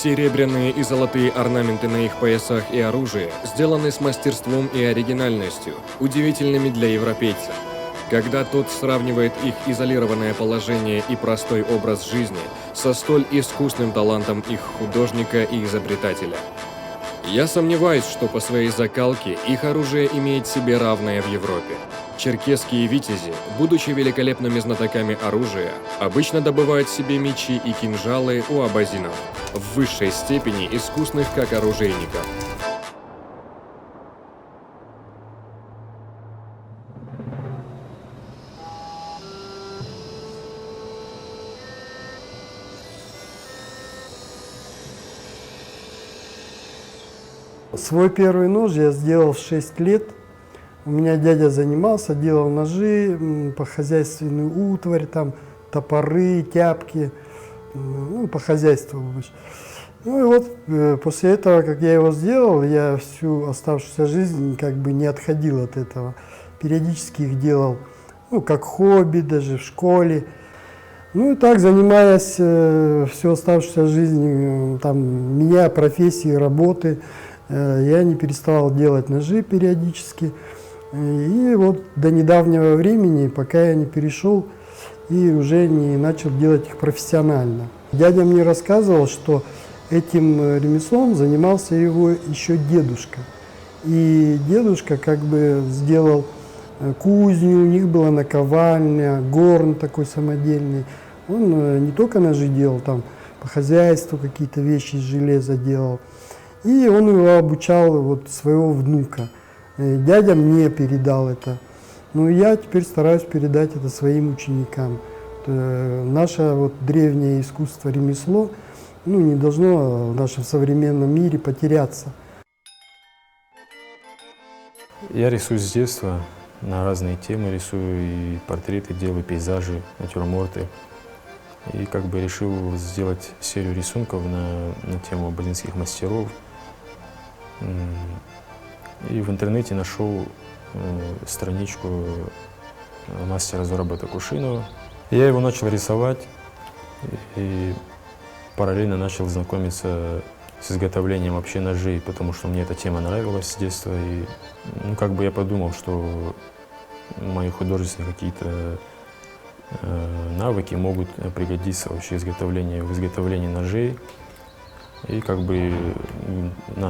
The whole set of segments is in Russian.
Серебряные и золотые орнаменты на их поясах и оружии сделаны с мастерством и оригинальностью, удивительными для европейца. Когда тот сравнивает их изолированное положение и простой образ жизни со столь искусным талантом их художника и изобретателя. Я сомневаюсь, что по своей закалке их оружие имеет себе равное в Европе. Черкесские витязи, будучи великолепными знатоками оружия, обычно добывают себе мечи и кинжалы у абазинов, в высшей степени искусных как оружейников. Свой первый нож я сделал в 6 лет. У меня дядя занимался, делал ножи, по хозяйственную утварь, там топоры, тяпки, ну, по хозяйству. Ну и вот после этого, как я его сделал, я всю оставшуюся жизнь как бы не отходил от этого. Периодически их делал, ну, как хобби, даже в школе. Ну и так, занимаясь всю оставшуюся жизнь, там, меняя профессии, работы, я не переставал делать ножи периодически. И вот до недавнего времени, пока я не перешел и уже не начал делать их профессионально. Дядя мне рассказывал, что этим ремеслом занимался его еще дедушка. И дедушка как бы сделал кузню, у них была наковальня, горн такой самодельный. Он не только ножи делал, там по хозяйству какие-то вещи из железа делал. И он его обучал, вот, своего внука. Дядя мне передал это. Ну и я теперь стараюсь передать это своим ученикам. Наше вот древнее искусство, ремесло, ну, не должно в нашем современном мире потеряться. Я рисую с детства, на разные темы рисую, и портреты делаю, пейзажи, натюрморты. И как бы решил сделать серию рисунков на тему абазинских мастеров. И в интернете нашел страничку мастера Зураба Кушинова. Я его начал рисовать и параллельно начал знакомиться с изготовлением вообще ножей, потому что мне эта тема нравилась с детства. И ну, как бы я подумал, что мои художественные какие-то навыки могут пригодиться вообще в изготовлении ножей. И как бы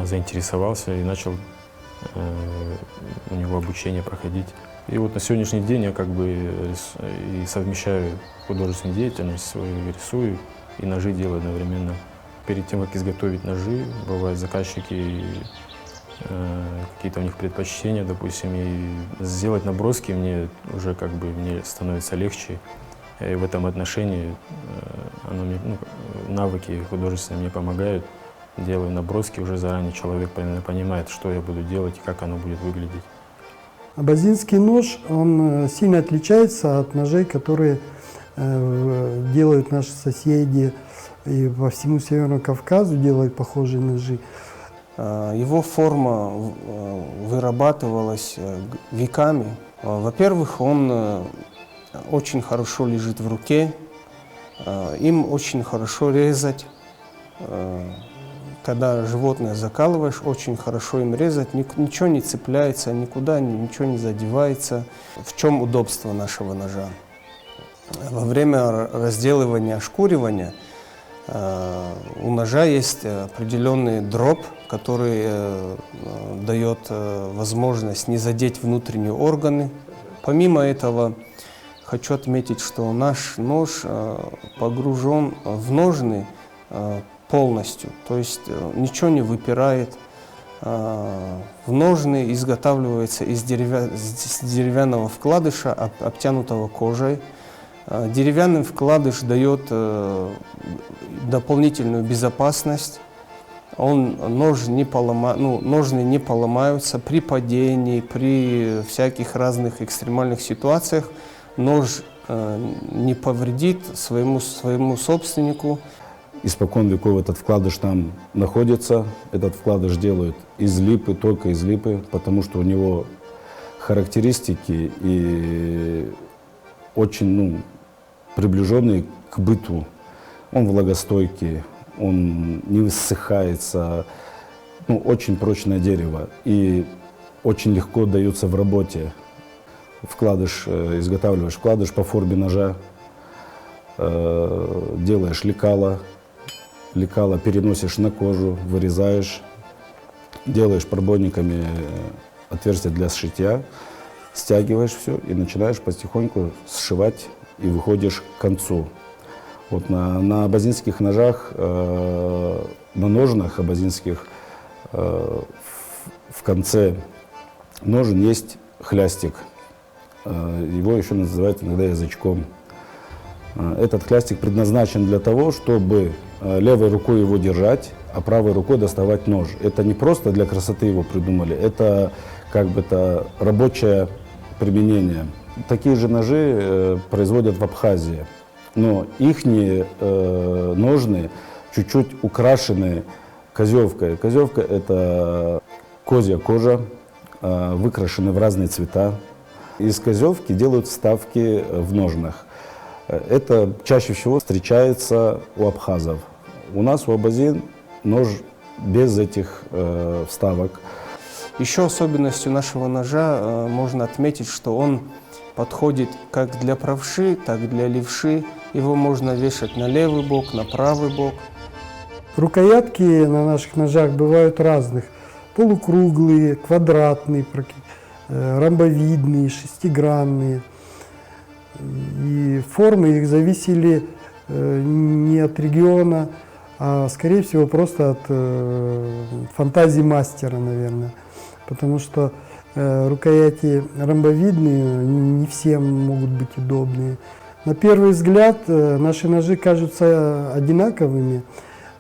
заинтересовался и начал у него обучение проходить. И вот на сегодняшний день я как бы и совмещаю художественную деятельность свою, рисую и ножи делаю одновременно. Перед тем, как изготовить ножи, бывают заказчики, какие-то у них предпочтения, допустим, и сделать наброски мне уже как бы мне становится легче. И в этом отношении навыки художественные мне помогают. Делаю наброски, уже заранее человек примерно понимает, что я буду делать и как оно будет выглядеть. Абазинский нож, он сильно отличается от ножей, которые делают наши соседи. И по всему Северному Кавказу делают похожие ножи. Его форма вырабатывалась веками. Во-первых, он очень хорошо лежит в руке, им очень хорошо резать. Когда животное закалываешь, очень хорошо им резать, ничего не цепляется, никуда ничего не задевается. В чем удобство нашего ножа? Во время разделывания, ошкуривания у ножа есть определенный дробь, который дает возможность не задеть внутренние органы. Помимо этого, хочу отметить, что наш нож погружен в ножны полностью, то есть ничего не выпирает. В ножны изготавливается из деревянного вкладыша, обтянутого кожей. Деревянный вкладыш дает дополнительную безопасность. Ножны не поломаются при падении, при всяких разных экстремальных ситуациях. Нож не повредит своему собственнику. Испокон веков этот вкладыш там находится. Этот вкладыш делают из липы, только из липы, потому что у него характеристики и очень приближенные к быту. Он влагостойкий, он не высыхается. Ну, очень прочное дерево и очень легко дается в работе. Вкладыш, изготавливаешь вкладыш по форме ножа, делаешь лекало, лекало переносишь на кожу, вырезаешь, делаешь пробойниками отверстия для сшитья, стягиваешь все и начинаешь потихоньку сшивать и выходишь к концу. Вот на абазинских ножах, на ножнах абазинских в конце ножен есть хлястик. Его еще называют иногда язычком. Этот хлястик предназначен для того, чтобы левой рукой его держать, а правой рукой доставать нож. Это не просто для красоты его придумали, это как бы это рабочее применение. Такие же ножи производят в Абхазии, но их ножны чуть-чуть украшены козевкой. Козевка – это козья кожа, выкрашены в разные цвета. Из козевки делают вставки в ножнах. Это чаще всего встречается у абхазов. У нас у абазин нож без этих вставок. Еще особенностью нашего ножа можно отметить, что он подходит как для правши, так и для левши. Его можно вешать на левый бок, на правый бок. Рукоятки на наших ножах бывают разных. Полукруглые, квадратные, ромбовидные, шестигранные. И формы их зависели не от региона, а, скорее всего, просто от фантазии мастера, наверное. Потому что рукояти ромбовидные не всем могут быть удобные. На первый взгляд наши ножи кажутся одинаковыми,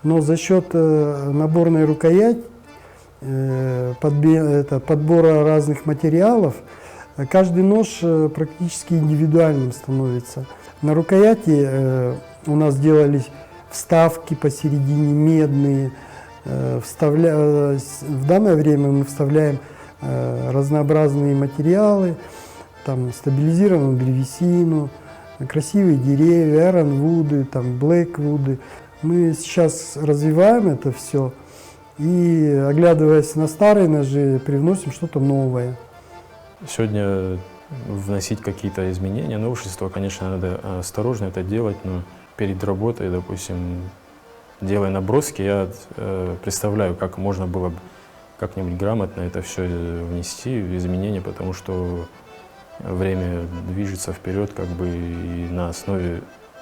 но за счет наборной рукояти, подбора разных материалов, каждый нож практически индивидуальным становится. На рукояти у нас делались вставки посередине медные. В данное время мы вставляем разнообразные материалы, там стабилизированную древесину, красивые деревья, айронвуды, там блэквуды. Мы сейчас развиваем это все и, оглядываясь на старые ножи, привносим что-то новое. Сегодня вносить какие-то изменения, новшества, конечно, надо осторожно это делать, но перед работой, допустим, делая наброски, я представляю, как можно было бы как-нибудь грамотно это все внести в изменения, потому что время движется вперед, как бы, и на основе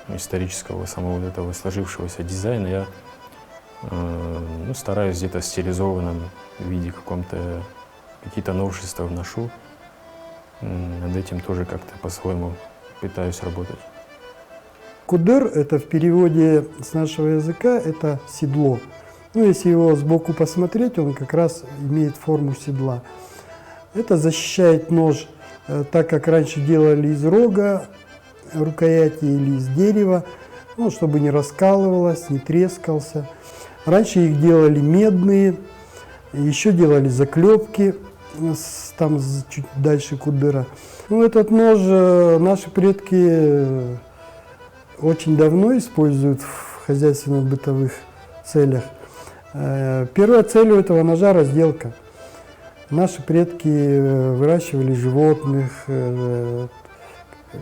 исторического самого вот этого сложившегося дизайна я стараюсь где-то в стилизованном виде какие-то новшества вношу. Над этим тоже как-то по-своему пытаюсь работать. Кудыр – это в переводе с нашего языка это седло. Ну, если его сбоку посмотреть, он как раз имеет форму седла. Это защищает нож, так как раньше делали из рога рукояти или из дерева, ну, чтобы не раскалывалось, не трескался. Раньше их делали медные, еще делали заклепки, там чуть дальше кудыра. Ну, этот нож наши предки очень давно используют в хозяйственно-бытовых целях. Первая цель у этого ножа – разделка. Наши предки выращивали животных,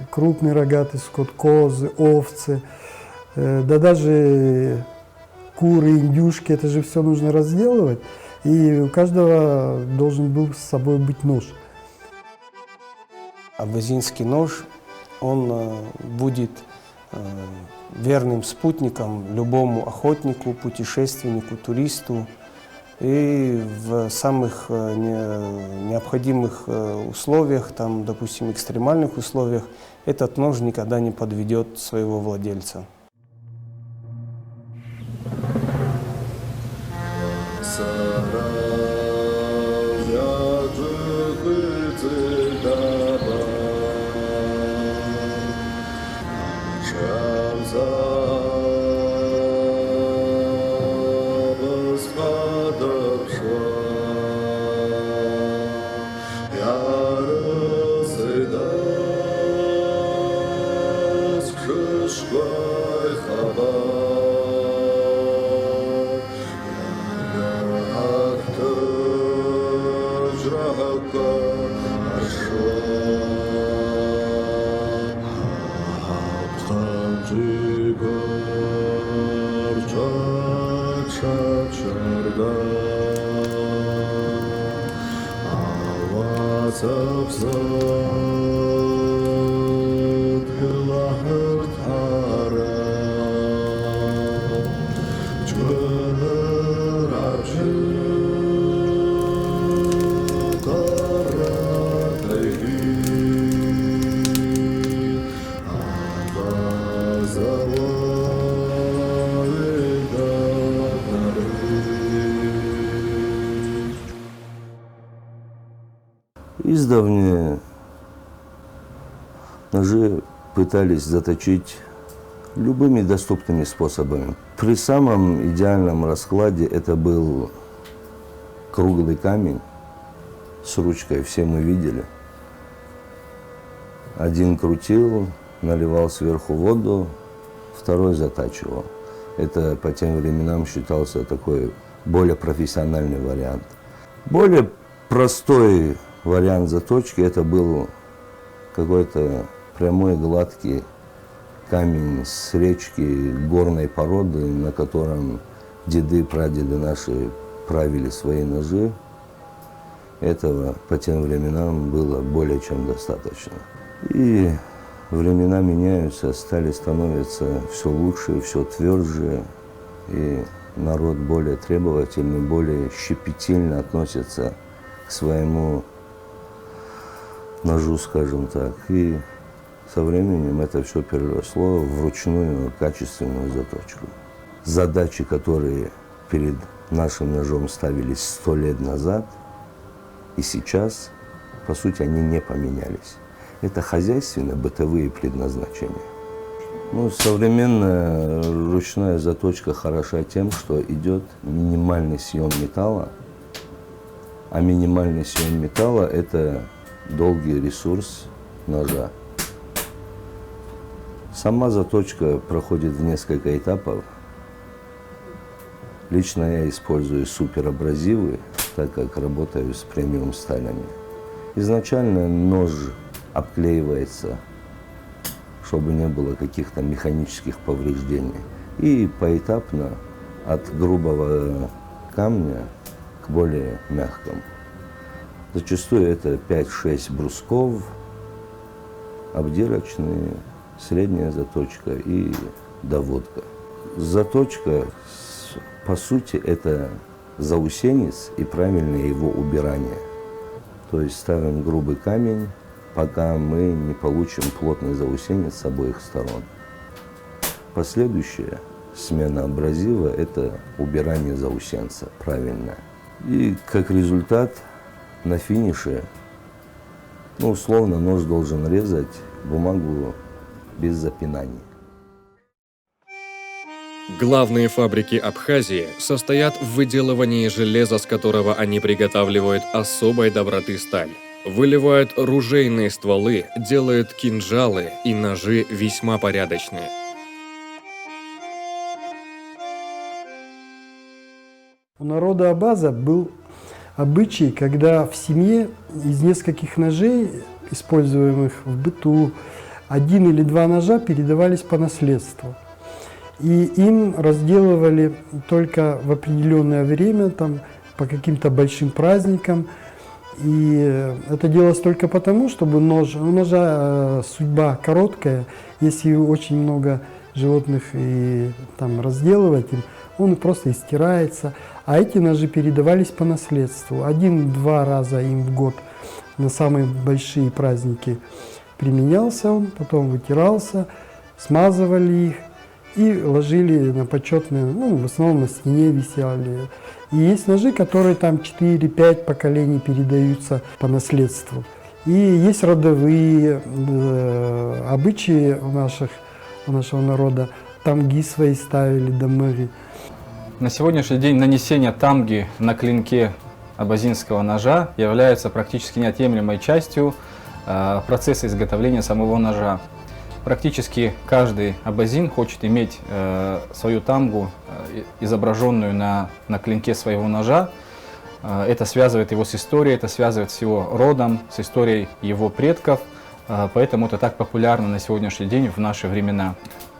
крупный рогатый скот, козы, овцы, да даже куры, индюшки, это же все нужно разделывать, и у каждого должен был с собой быть нож. Абазинский нож, он будет верным спутником любому охотнику, путешественнику, туристу. И в самых необходимых условиях, там, допустим, экстремальных условиях, этот нож никогда не подведет своего владельца. Издавна ножи пытались заточить любыми доступными способами. При самом идеальном раскладе это был круглый камень с ручкой, все мы видели. Один крутил, наливал сверху воду, второй затачивал. Это по тем временам считался такой более профессиональный вариант. Более простой вариант заточки — это был какой-то прямой гладкий камень с речки горной породы, на котором деды, прадеды наши правили свои ножи. Этого по тем временам было более чем достаточно. И времена меняются, стали становиться все лучше, все тверже, и народ более требовательный, более щепетильно относится к своему ножу, скажем так. И со временем это все переросло в ручную качественную заточку. Задачи, которые перед нашим ножом ставились 100 лет назад и сейчас, по сути, они не поменялись. Это хозяйственные, бытовые предназначения. Современная ручная заточка хороша тем, что идет минимальный съем металла, а минимальный съем металла – это долгий ресурс ножа. Сама заточка проходит в несколько этапов. Лично я использую суперабразивы, так как работаю с премиум сталями. Изначально нож обклеивается, чтобы не было каких-то механических повреждений. И поэтапно от грубого камня к более мягкому. Зачастую это 5-6 брусков, обдирочные, средняя заточка и доводка. Заточка, по сути, это заусенец и правильное его убирание. То есть ставим грубый камень, пока мы не получим плотный заусенец с обоих сторон. Последующая смена абразива – это убирание заусенца правильно. И как результат на финише, условно, нож должен резать бумагу без запинаний. Главные фабрики Абхазии состоят в выделывании железа, с которого они приготавливают особой доброты сталь. Выливают ружейные стволы, делают кинжалы и ножи весьма порядочные. У народа Абаза был обычай, когда в семье из нескольких ножей, используемых в быту, 1 или 2 ножа передавались по наследству. И им разделывали только в определенное время, по каким-то большим праздникам. И это делалось только потому, чтобы у ножа судьба короткая, если очень много животных и разделывать им, он просто истирается. А эти ножи передавались по наследству. 1-2 раза им в год на самые большие праздники применялся он, потом вытирался, смазывали их и ложили на почетные, в основном на стене висели. И есть ножи, которые 4-5 поколений передаются по наследству. И есть родовые обычаи у нашего народа. Тамги свои ставили, дамыги. На сегодняшний день нанесение тамги на клинке абазинского ножа является практически неотъемлемой частью процесса изготовления самого ножа. Практически каждый абазин хочет иметь свою тамгу, изображенную на клинке своего ножа. Это связывает его с историей, это связывает с его родом, с историей его предков. Поэтому это так популярно на сегодняшний день в наши времена.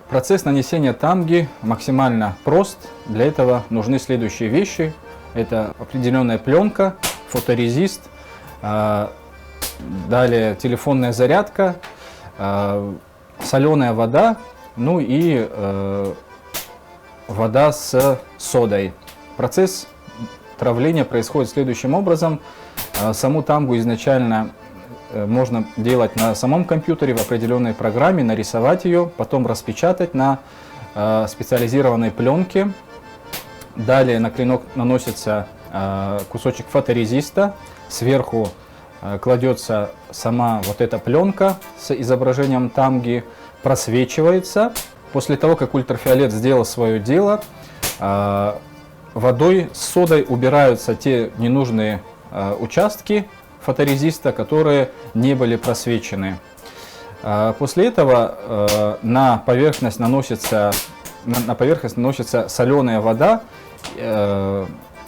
Процесс нанесения тамги максимально прост. Для этого нужны следующие вещи. Это определенная пленка, фоторезист, далее телефонная зарядка, соленая вода, ну и вода с содой. Процесс травления происходит следующим образом. Саму тамгу изначально можно делать на самом компьютере в определенной программе, нарисовать ее, потом распечатать на специализированной пленке. Далее на клинок наносится кусочек фоторезиста, сверху кладется сама вот эта пленка с изображением тамги, просвечивается. После того, как ультрафиолет сделал свое дело, водой с содой убираются те ненужные участки фоторезиста, которые не были просвечены. После этого на поверхность наносится соленая вода,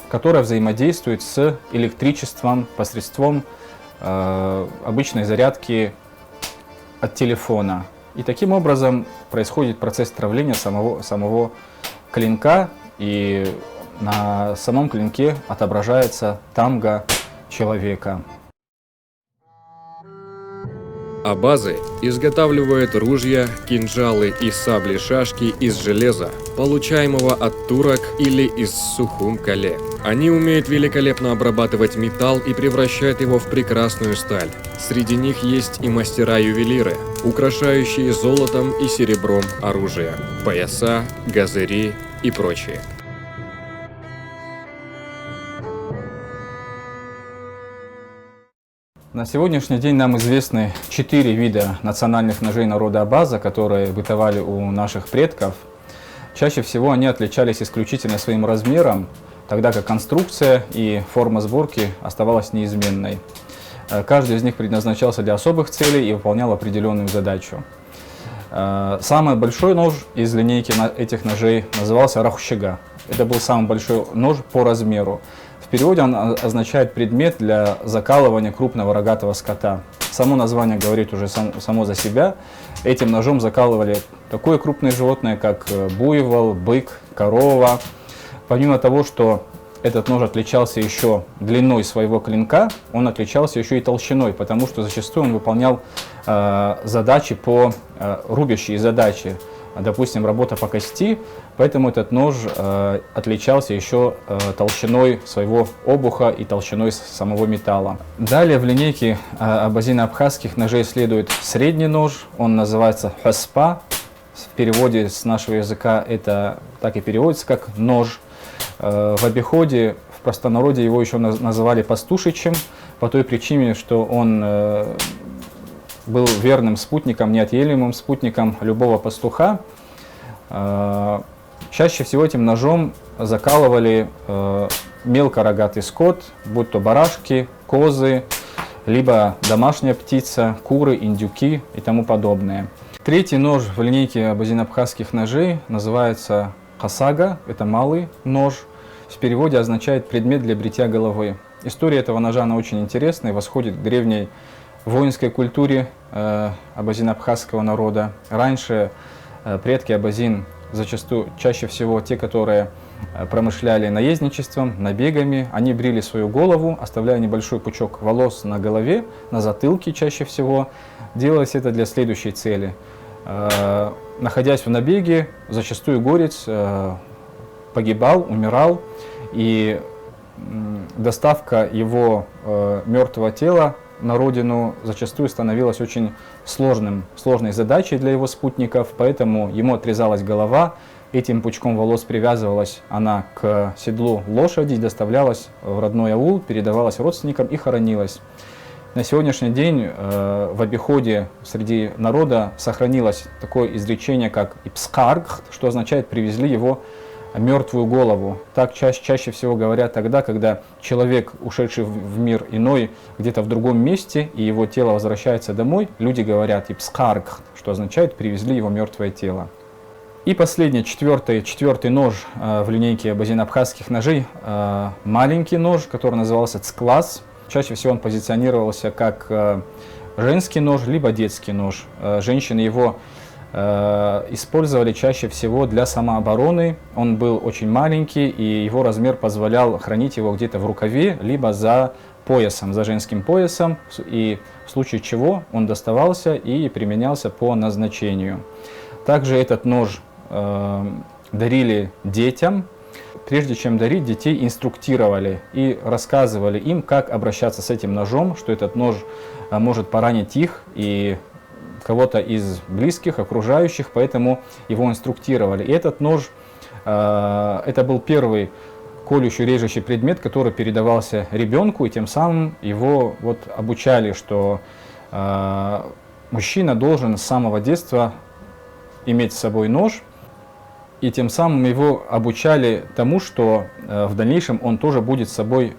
которая взаимодействует с электричеством посредством обычной зарядки от телефона. И таким образом происходит процесс травления самого клинка, и на самом клинке отображается тамга человека. Абазы изготавливают ружья, кинжалы и сабли-шашки из железа, получаемого от турок или из сухум-кале. Они умеют великолепно обрабатывать металл и превращать его в прекрасную сталь. Среди них есть и мастера-ювелиры, украшающие золотом и серебром оружие, пояса, газыри и прочее. На сегодняшний день нам известны 4 вида национальных ножей народа Абаза, которые бытовали у наших предков. Чаще всего они отличались исключительно своим размером, тогда как конструкция и форма сборки оставалась неизменной. Каждый из них предназначался для особых целей и выполнял определенную задачу. Самый большой нож из линейки этих ножей назывался рахущага. Это был самый большой нож по размеру. В переводе он означает предмет для закалывания крупного рогатого скота. Само название говорит уже само за себя. Этим ножом закалывали такое крупное животное, как буйвол, бык, корова. Помимо того, что этот нож отличался еще длиной своего клинка, он отличался еще и толщиной, потому что зачастую он выполнял задачи рубящие задачи. Допустим, работа по кости, поэтому этот нож отличался еще толщиной своего обуха и толщиной самого металла. Далее в линейке абазино-абхазских ножей следует средний нож, он называется хаспа. В переводе с нашего языка это так и переводится как нож. В обиходе, в простонародье его еще называли пастушичем, по той причине, что он был верным спутником, неотъемлемым спутником любого пастуха. Чаще всего этим ножом закалывали мелкорогатый скот, будь то барашки, козы, либо домашняя птица, куры, индюки и тому подобное. Третий нож в линейке абазино-абхазских ножей называется хасага, это малый нож. В переводе означает предмет для бритья головы. История этого ножа она очень интересная, восходит к древней воинской культуре абазино-абхазского народа. Раньше предки абазин, зачастую, чаще всего те, которые промышляли наездничеством, набегами, они брили свою голову, оставляя небольшой пучок волос на голове, на затылке чаще всего. Делалось это для следующей цели. Находясь в набеге, зачастую горец погибал, умирал, и доставка его мертвого тела на родину зачастую становилась очень сложной задачей для его спутников, поэтому ему отрезалась голова, этим пучком волос привязывалась она к седлу лошади, доставлялась в родной аул, передавалась родственникам и хоронилась. На сегодняшний день в обиходе среди народа сохранилось такое изречение, как «ипскарг», что означает «привезли его мертвую голову». Так чаще всего говорят тогда, когда человек, ушедший в мир иной, где-то в другом месте, и его тело возвращается домой, люди говорят «ипскарг», что означает «привезли его мертвое тело». И последний, четвертый нож в линейке абазино-абхазских ножей, маленький нож, который назывался цклас. Чаще всего он позиционировался как женский нож, либо детский нож. Женщины его использовали чаще всего для самообороны. Он был очень маленький, и его размер позволял хранить его где-то в рукаве, либо за поясом, за женским поясом, и в случае чего он доставался и применялся по назначению. Также этот нож дарили детям. Прежде чем дарить, детей инструктировали и рассказывали им, как обращаться с этим ножом, что этот нож может поранить их и кого-то из близких, окружающих, поэтому его инструктировали. И этот нож, это был первый колющий, режущий предмет, который передавался ребенку, и тем самым его вот обучали, что мужчина должен с самого детства иметь с собой нож, и тем самым его обучали тому, что в дальнейшем он тоже будет с собой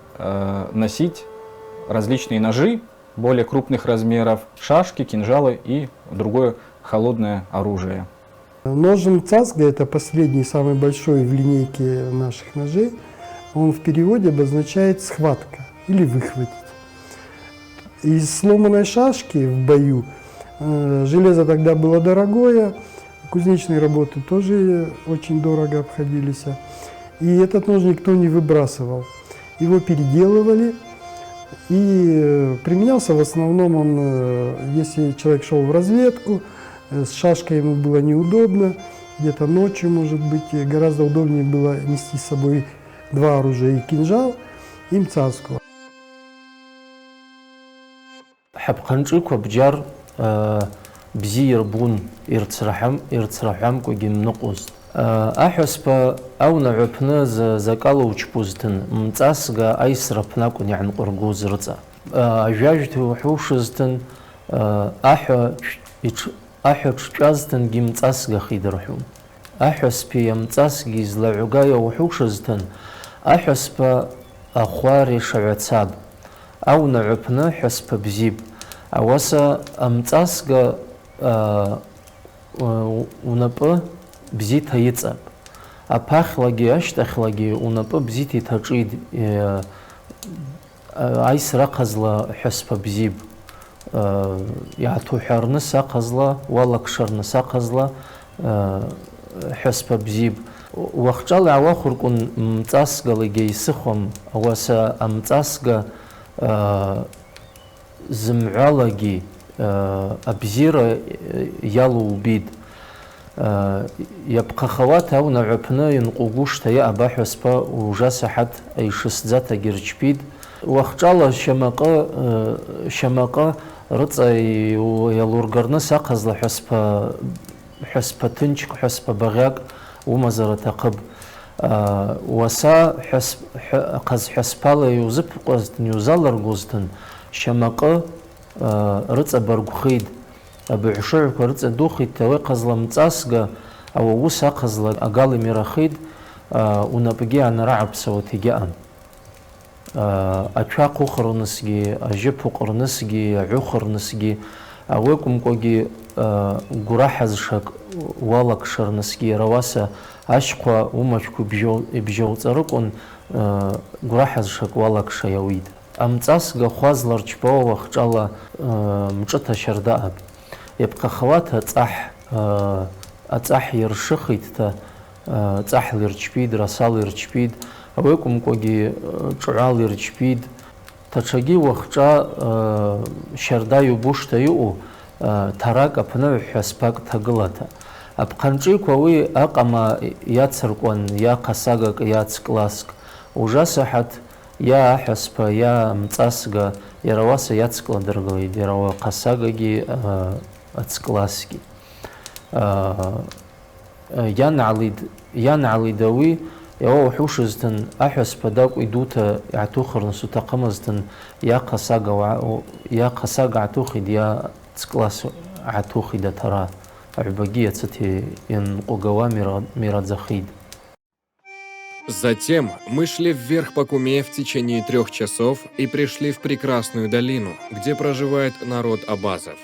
носить различные ножи более крупных размеров, шашки, кинжалы и другое холодное оружие. Нож мцасга – это последний, самый большой в линейке наших ножей. Он в переводе обозначает «схватка» или «выхватить». Из сломанной шашки в бою железо тогда было дорогое, кузнечные работы тоже очень дорого обходились. И этот нож никто не выбрасывал. Его переделывали, и применялся в основном он, если человек шел в разведку, с шашкой ему было неудобно, где-то ночью, может быть, гораздо удобнее было нести с собой два оружия, и кинжал, и мцаску. بزي يربون يرترحم كوجين نقص أحسب أو نعبنا زكالو وشبوزتن متأسجا أيسر بناكون يعني قرقوز رزا جاجته حوشزتن أحد شجازتن جي متأسجا خيدرحوم أحسب يمتأسجي زلعجايا وحوشزتن أحسب أخواري شعتساب أو نعبنا حسب بزيب أوسا متأسجا ونبأ بزيت هيتصاب أباخلاجي أشتخلاجي ونبأ بزيت يتجيد عايز رقزلا حسب بزيب يعطو حرنس أقزلا ولا كشرنس أقزلا حسب بزيب وخجال عواخر كون متأسجا لجي سخم أوسا متأسجا زمعالاجي أبزيرا يالو بيد يبقى خواتها ونعبنا ينقوقوش تيا أباح وسبا وجاسحت أي شسزاتا جيرج بيد وخجالا شماقا رطا يالورقرنا ساقزلا حسبا تنشك حسبا بغياق ومزارة تقب وسا قز حسبالا يوزب قوزتن يوزالر قوزتن شماقا رطا برقخيد بعشوعك ورطا دوخيد توي قزلا متاسقا أو وسا قزلا أقالي ميراخيد ونبقي عن رعب سواتيجان أتشاق أخر نسجي أجيب أخر نسجي عخر نسجي أويكم كوجي قراحز شك والك شر نسجي رواسا أشقى ومشكو بجو تركون قراحز شك والك شيويد أمتاسقا خوازلر جبوا وخجالا مجتا شرداء يبقى خواتها أتصح يرشخيت تصح لرجبيد رسال لرجبيد أويكم كوجي شعال لرجبيد تشجي وخجا شرداء يبوشتا يو تراك أبناء حسباك تقلتا أبقانجي كوي أقاما ياتسرقون يا قساقك يا تسكلاسك وجاسحت يا حسبا يا متاسقا يرواسا ياتسكلا درغليد يروا قساقاقي أتسكلاسكي يان عليدوي يو حوشزتن أحسبا داك إدوتا يعتوخر نسو تقمزتن يا قساقا عتوخيد يا تسكلاس عتوخيد ترى عباقية تتي ينقوقوا ميراد زخيد. Затем мы шли вверх по Куме в течение 3 часов и пришли в прекрасную долину, где проживает народ абазов.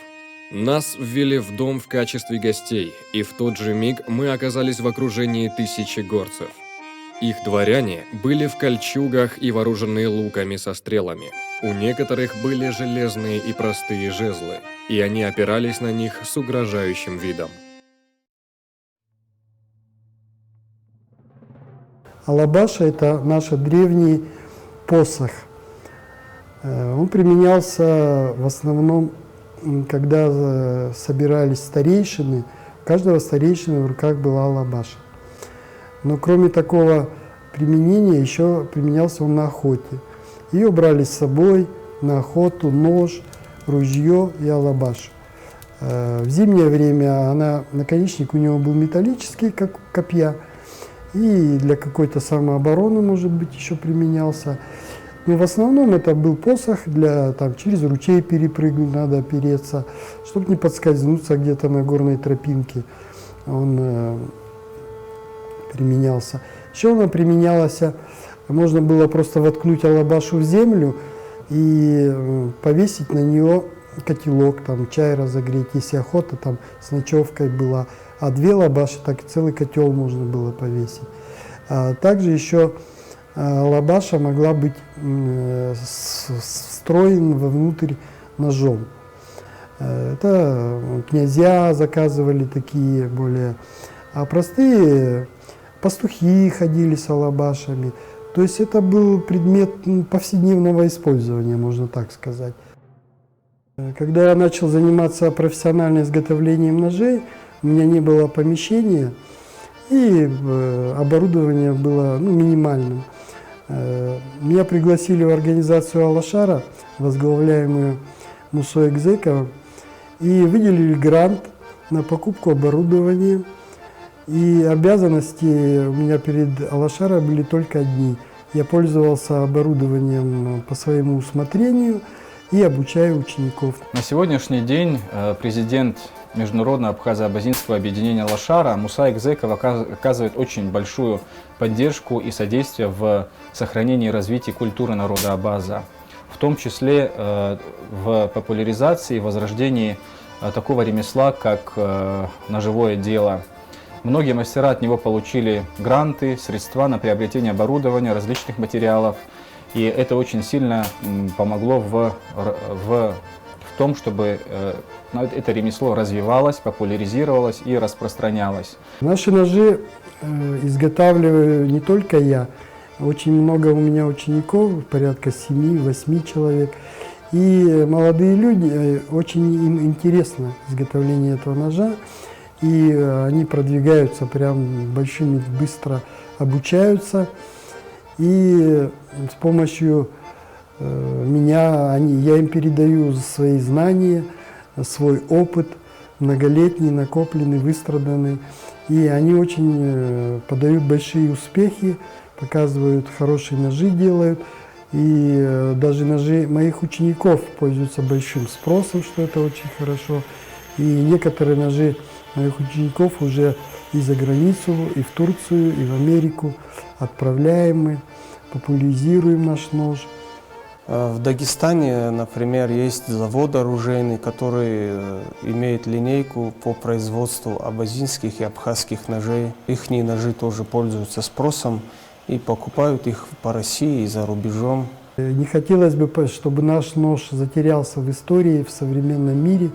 Нас ввели в дом в качестве гостей, и в тот же миг мы оказались в окружении 1000 горцев. Их дворяне были в кольчугах и вооружены луками со стрелами. У некоторых были железные и простые жезлы, и они опирались на них с угрожающим видом. Алабаша – это наш древний посох. Он применялся в основном, когда собирались старейшины. У каждого старейшины в руках была алабаша. Но кроме такого применения, еще применялся он на охоте. Ее брали с собой на охоту, нож, ружье и алабашу. В зимнее время наконечник у него был металлический, как у копья, и для какой-то самообороны, может быть, еще применялся. Но в основном это был посох, через ручей перепрыгнуть надо опереться, чтобы не подскользнуться где-то на горной тропинке. Он применялся. Еще она применялась, можно было просто воткнуть алабашу в землю и повесить на нее котелок, там, чай разогреть, если охота, там, с ночевкой была. А 2 лабаши, так и целый котел можно было повесить. Также еще лабаша могла быть встроена вовнутрь ножом. Это князья заказывали такие более, а простые пастухи ходили с алабашами. То есть это был предмет повседневного использования, можно так сказать. Когда я начал заниматься профессиональным изготовлением ножей, у меня не было помещения, и оборудование было минимальным. Меня пригласили в организацию Алашара, возглавляемую Мусой Экзековым, и выделили грант на покупку оборудования. И обязанности у меня перед Алашара были только одни. Я пользовался оборудованием по своему усмотрению и обучаю учеников. На сегодняшний день президент Международного абхазо-абазинского объединения Алашара Муса Экзеков оказывает очень большую поддержку и содействие в сохранении и развитии культуры народа Абаза, в том числе в популяризации и возрождении такого ремесла, как ножевое дело. Многие мастера от него получили гранты, средства на приобретение оборудования, различных материалов. И это очень сильно помогло в том, чтобы это ремесло развивалось, популяризировалось и распространялось. Наши ножи изготавливаю не только я. Очень много у меня учеников, порядка 7-8 человек. И молодые люди, очень им интересно изготовление этого ножа. И они продвигаются прям большими, быстро обучаются. И с помощью меня, я им передаю свои знания, свой опыт, многолетний, накопленный, выстраданный. И они очень подают большие успехи, показывают, хорошие ножи делают. И даже ножи моих учеников пользуются большим спросом, что это очень хорошо. И некоторые ножи моих учеников уже и за границу, и в Турцию, и в Америку отправляем мы, популяризируем наш нож. В Дагестане, например, есть завод оружейный, который имеет линейку по производству абазинских и абхазских ножей. Их ножи тоже пользуются спросом и покупают их по России и за рубежом. Не хотелось бы, чтобы наш нож затерялся в истории, в современном мире,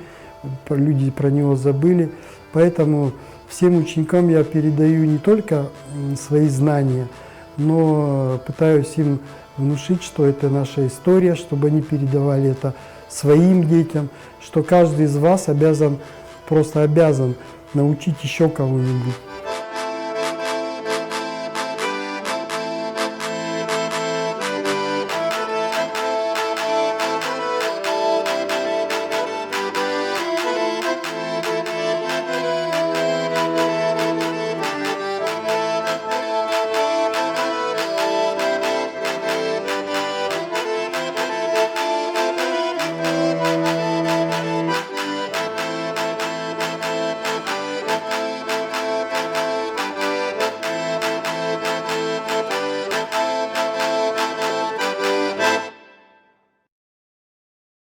люди про него забыли. Поэтому всем ученикам я передаю не только свои знания, но пытаюсь им внушить, что это наша история, чтобы они передавали это своим детям, что каждый из вас просто обязан научить еще кого-нибудь.